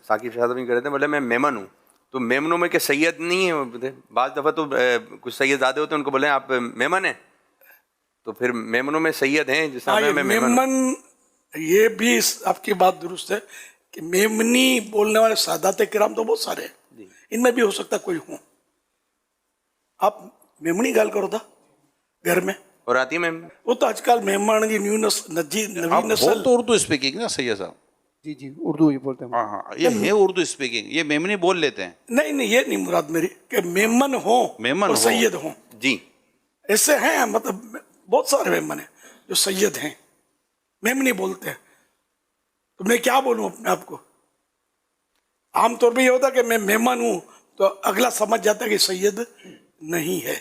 ثاقب صاحب نہیں کر رہے تھے, بولے میں میمن ہوں, تو میمنوں میں کہ سید نہیں ہے؟ بعض دفعہ تو کچھ سید زیادہ ہوتے ہیں, ان کو بولیں آپ میمن ہیں, تو پھر میمنوں میں سید ہیں جس طرح میں میمن. یہ بھی آپ کی بات درست ہے کہ میمنی بولنے والے سادات کرام تو بہت سارے ہیں, ان میں بھی ہو سکتا کوئی ہوں. آپ میمنی گال کرو تھا گھر میں, اور آتی ہے میم, وہ تو آج کل مہمان کی نیو نوی نسل. تو اردو اسپیکنگ نا سید صاحب؟ جی جی اردو ہی بولتے ہیں. ہاں ہاں, یہ ہے اردو اسپیکنگ, یہ میمنی بول لیتے ہیں. نہیں نہیں, یہ نہیں مراد میری کہ میمن ہوں میمن اور ہو. سید ہوں. جی ایسے ہیں, مطلب بہت سارے میمن ہیں جو سید ہیں, میمنی بولتے ہیں. تو میں کیا بولوں اپنے آپ کو؟ عام طور پہ یہ ہوتا کہ میں مہمان ہوں تو اگلا سمجھ جاتا ہے کہ سید نہیں ہے,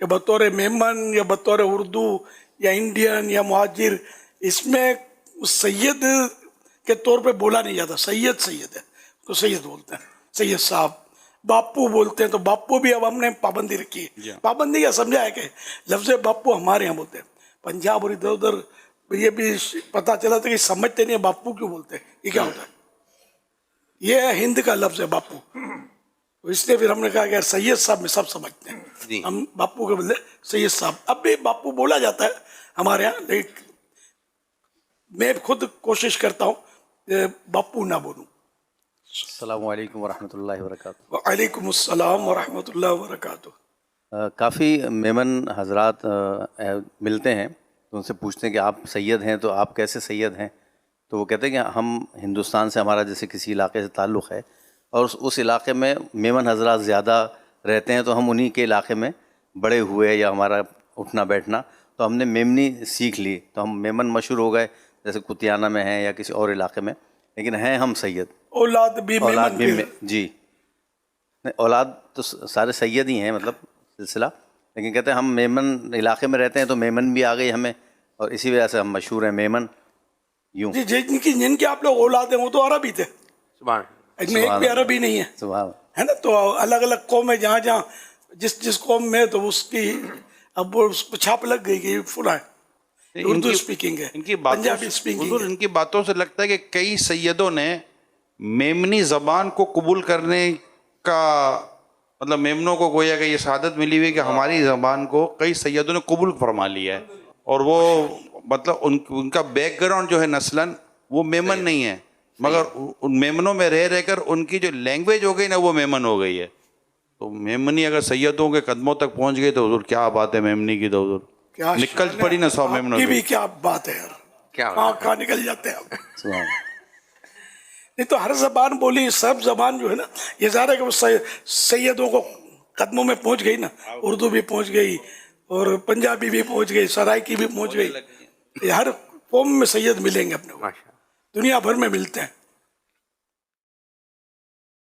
کہ بطور مہمان یا بطور اردو یا انڈین یا مہاجر, اس میں سید کے طور پہ بولا نہیں جاتا. سید سید ہے تو سید بولتے ہیں, سید صاحب. باپو بولتے ہیں تو باپو بھی اب ہم نے پابندی رکھی ہے. پابندی کیا سمجھا ہے کہ لفظ باپو ہمارے یہاں بولتے ہیں, پنجاب اور ادھر ادھر یہ بھی پتا چلا تھا کہ سمجھتے نہیں باپو کیوں بولتے ہیں, یہ کیا ہوتا ہے. یہ ہند کا لفظ ہے باپو, تو اس لیے پھر ہم نے کہا کہ سید صاحب میں سب سمجھتے ہیں, ہم باپو کے بدلے سید صاحب. اب بھی باپو بولا جاتا ہے ہمارے یہاں, لیکن میں خود کوشش کرتا ہوں کہ باپو نہ بولوں. السلام علیکم ورحمۃ اللہ وبرکاتہ. وعلیکم السلام ورحمۃ اللہ وبرکاتہ. کافی میمن حضرات ملتے ہیں تو ان سے پوچھتے ہیں کہ آپ سید ہیں تو آپ کیسے سید ہیں؟ تو وہ کہتے ہیں کہ ہم ہندوستان سے, ہمارا جیسے کسی علاقے سے تعلق ہے اور اس علاقے میں میمن حضرات زیادہ رہتے ہیں, تو ہم انہی کے علاقے میں بڑے ہوئے, یا ہمارا اٹھنا بیٹھنا, تو ہم نے میمنی سیکھ لی, تو ہم میمن مشہور ہو گئے, جیسے کتیانہ میں ہیں یا کسی اور علاقے میں, لیکن ہیں ہم سید. اولاد بھی جی اولاد تو سارے سید ہی ہیں, مطلب سلسلہ, لیکن کہتے ہیں ہم میمن علاقے میں رہتے ہیں تو میمن بھی آ گئی ہمیں, اور اسی وجہ سے ہم مشہور ہیں میمن. یوں جی جن کے آپ لوگ اولاد ہیں وہ تو عرب ہی تھے, سبحان ایک بھی عربی نہیں ہے, سبحان ہے نا. تو الگ الگ قوم ہے, جہاں جہاں جس قوم میں تو اس کی اب وہ اس کو چھاپ لگ گئی کہ فلاں اردو اسپیکنگ ہے, پنجابی اسپیکنگ ہے. ان کی باتوں سے لگتا ہے کہ کئی سیدوں نے میمنی زبان کو قبول کرنے کا, مطلب میمنوں کو گویا کہ یہ سعادت ملی ہوئی کہ ہماری زبان کو کئی سیدوں نے قبول فرما لیا ہے, اور وہ مطلب ان کا بیک گراؤنڈ جو ہے نسلاً وہ میمن نہیں ہے, مگر ان میمنوں میں رہ کر ان کی جو لینگویج ہو گئی نا وہ میمن ہو گئی ہے. تو میمنی اگر سیدوں کے قدموں تک پہنچ گئی تو حضور کیا بات ہے میمنی کی, تو حضور نکل پڑی نا 100 میمنوں کی کی. بھی کیا بات ہے یار, کہاں نکل جاتے ہیں آپ. سبحان. نہیں تو ہر زبان بولی, سب زبان جو ہے نا, یہ ظاہر ہے کہ وہ سیدوں کو قدموں میں پہنچ گئی نا. اردو بھی پہنچ گئی اور پنجابی بھی پہنچ گئی, سرائکی بھی پہنچ گئی. یہ ہر قوم میں سید ملیں گے اپنے کو, دنیا بھر میں ملتے ہیں.